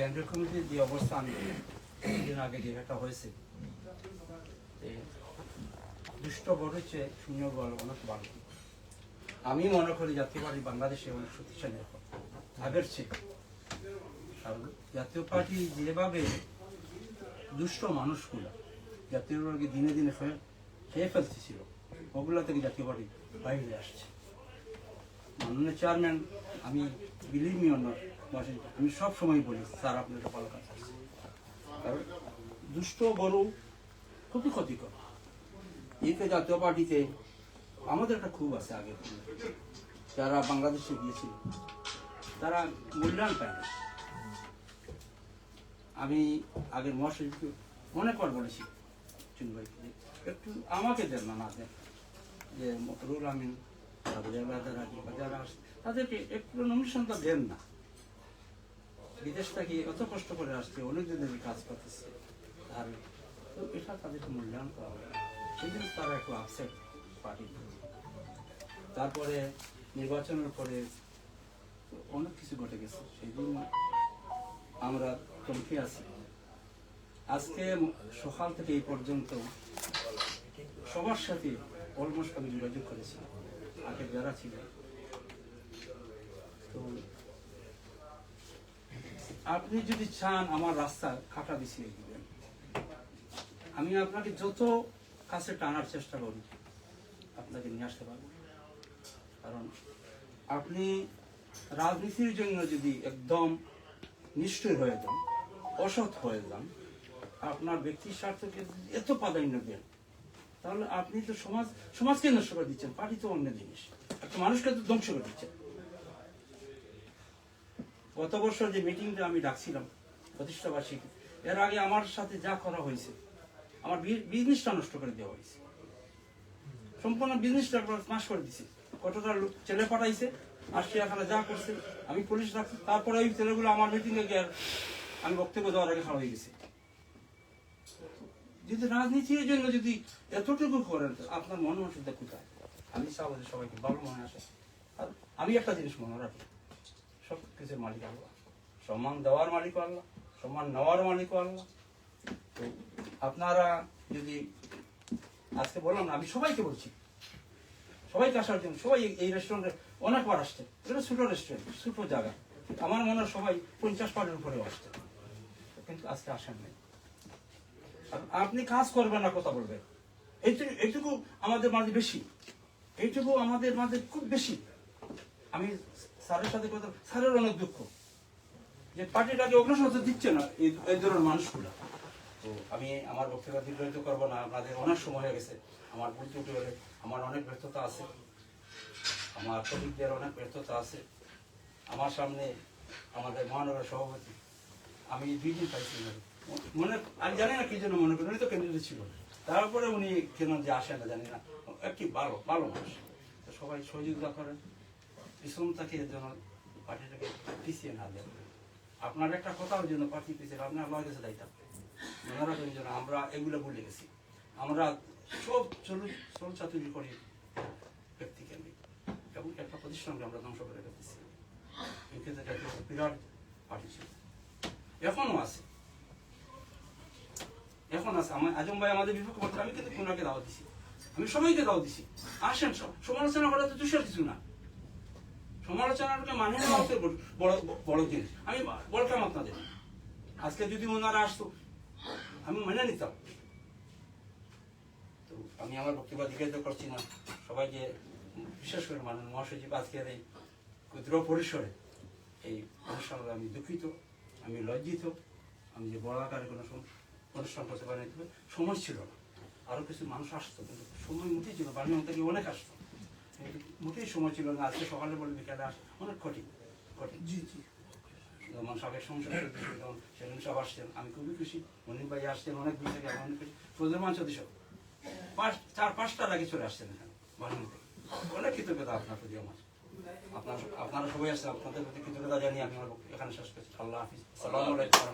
কেন্দ্রীয় কমিটির যে অবস্থান কিছুদিন আগে যেটা হয়েছে, দুষ্ট বড় চেয়ে শূন্য বল অনেক ভালো। আমি মনে করি জাতীয় পার্টি বাংলাদেশে অনেক শক্তিশালী আগের চেয়ে। কারণ জাতীয় পার্টি যেভাবে দুষ্ট মানুষগুলো জাতীয় পার্টি দিনে দিনে খেয়ে ফেলতেছিল, ওগুলো থেকে জাতীয় পার্টি বাইরে আসছে। মাননীয় চেয়ারম্যান, আমি বিলিভ মি অর নট, আমি সব সময় বলি স্যার আপনার একটা ভালো কাজ আছে। কারণ দুষ্ট বড় খুবই ক্ষতিকর। এতে জাতীয় পার্টিতে আমাদের একটা খুব আছে আগে, যারা বাংলাদেশে গিয়েছিল তারা মূল্যায়ন পায় না। আমি আগের মহাসচিবকে অনেকবার বলেছি, ভাইকে একটু আমাকে দেন না দেন, যে মকরুল আমিন যারা তাদেরকে একটু নমিশনটা দেন না। বিদেশ থেকে এত কষ্ট করে আসছে, অনেক দিনের কাজ করতেছে, আর এটা তাদেরকে মূল্যায়ন করা হবে, সেই জন্য তারা একটু আপসেট পার্টি। তারপরে নির্বাচনের পরে অনেক কিছু ঘটে গেছে, সেই জন্য আমরা থমকে আছি। আজকে সকাল থেকে এই পর্যন্ত সবার সাথে অলমোস্ট আমি যোগাযোগ করেছি, আগে যারা ছিল। তো আপনি যদি চান আমার রাস্তা কাটা বিছিয়ে দিবেন, আমি আপনাকে যত কাছে টানার চেষ্টা করি আপনাকে নিয়ে আসতে পারবো। কারণ আপনি রাজনীতির জন্য যদি একদম নিষ্ঠুর হয়ে যান, অসৎ হয়ে যান, আপনার ব্যক্তির স্বার্থকে এত প্রাধান্য দেন, তাহলে আপনি তো সমাজকে নষ্ট করে দিচ্ছেন। পার্টি তো অন্য জিনিস, একটা মানুষকে তো ধ্বংস করে দিচ্ছেন। গত বছর যে মিটিংটা আমি ডাকছিলাম প্রতিষ্ঠাবার্ষিকী, এর আগে আমার সাথে যা করা হয়েছে, আমার বিজনেসটা নষ্ট করে দেওয়া হয়েছে, সম্পূর্ণ বিজনেসটা নাশ করে দিছে। কতটা ছেলে পাঠাইছে, আর সে এখানে যা করছে, আমি পুলিশ রাখছি, তারপরে ওই ছেলেগুলো আমার মিটিংয়ে গিয়ে আমি বক্তব্য দেওয়ার আগে খাওয়া হয়ে গেছে। যদি রাজনীতির জন্য যদি এতটুকু করেন, আপনার মন মানসিকতা কোথায়? আমি চাবো যে সবাইকে ভালো মনে আসে। আর আমি একটা জিনিস মনে রাখি, সব কিছুর মালিক আল্লাহ, সম্মান দেওয়ার মালিক আল্লাহ, সম্মান নেওয়ার মালিক আল্লাহ। তো আপনারা যদি আজকে বললাম না, আমি সবাইকে বলছি, সবাইকে আসার জন্য। সবাই এই রেস্টুরেন্টে অনেকবার আসছে, এটা ছোট রেস্টুরেন্ট, ছোট জায়গা, আমার মনে হয় সবাই 50 পারের উপরেও আসছে, কিন্তু আজকে আসেন নাই। আপনি কাজ করবেন না, কথা বলবেন, এইটুকু আমাদের মাঝে বেশি, এইটুকু আমাদের মাঝে খুব বেশি। আমি স্যারের সাথে কথা, স্যারের অনেক দুঃখ যে পার্টিটাকে অগ্রসর দিচ্ছে না এই ধরনের মানুষগুলো। তো আমি আমার বক্তব্য দীর্ঘায়িত করবো না, আপনাদের অনেক সময় হয়ে গেছে। আমার ভুল ত্রুটি হলে আমার অনেক ব্যর্থতা আছে, আমার কলিগদের অনেক ব্যর্থতা আছে। আমার সামনে আমাদের মহানগর সভাপতি, আমি 2 দিন পাইছি মনে, আমি জানি না কি জন্য মনে করি, উনি তো ক্যান্ডিডেট ছিল, তারপরে উনি কেন যে আসে না জানি না, একটি ভালো মানুষ। তো সবাই সহযোগিতা করেন, পিছন থেকে যেন পার্টিটাকে পিছিয়ে না দেন। আপনার একটা কথার জন্য পার্টি পিছিয়ে, আপনার আমার কাছে দায়িত্ব মনে রাখবেন যেন আমরা এগুলো ভুলে গেছি। আমরা সব চলচাতুরি করি ব্যক্তি কেন্দ্রিক, এবং একটা প্রতিষ্ঠানকে আমরা ধ্বংস করে রেখেছি। এক্ষেত্রে বিরাট পার্টি ছিল, এখনো আছে। আমার আজম ভাই আমাদের বিপক্ষে বলতে, আমি কিন্তু কোনাকে দাওয়াত দিছি, আমি সবাইকে দাওয়াত দিছি, আসেন। সমালোচনা করা তো দুষের কিছু না, সমালোচনাকে মানে বড় জিনিস। আমি বলতাম আপনাদের, আজকে যদি ওনারা আসতো আমি মেনে নিতাম। তো আমি আমার বক্তব্য দীর্ঘায়িত করছি না। সবাইকে, বিশেষ করে মাননীয় মহাসচিব আজকের এই ক্ষুদ্র পরিসরে এই অনুষ্ঠানে আমি দুঃখিত, আমি লজ্জিত। আমি যে বড় আকারে কোনো অনুষ্ঠান করতে পারি, সময় ছিল না, আরো কিছু মানুষ আসতো, কিন্তু সময় মোটেই ছিল, বাড়ির থেকে অনেক আসতো, কিন্তু মোটেই সময় ছিল না। আজকে সকালে বলে বিকালে আসে, অনেক কঠিন। জি জি, যেমন সাবেক সংসদ যেমন সেলিম সাহেব আসছেন, আমি খুবই খুশি। মনির ভাই আসছেন অনেক দূর থেকে, অনেক খুশি। ফজলুর রহমান চৌধুরী 4-5টার আগে চলে আসছেন এখানে বাড়ির থেকে। অনেক কৃতজ্ঞতা আপনার প্রতি আমার, আপনারা সবাই আসছেন, আপনাদের প্রতি কৃতজ্ঞতা জানিয়ে আমি আমার এখানে শেষ করছি। আল্লাহ হাফিজ, আসসালামু আলাইকুম।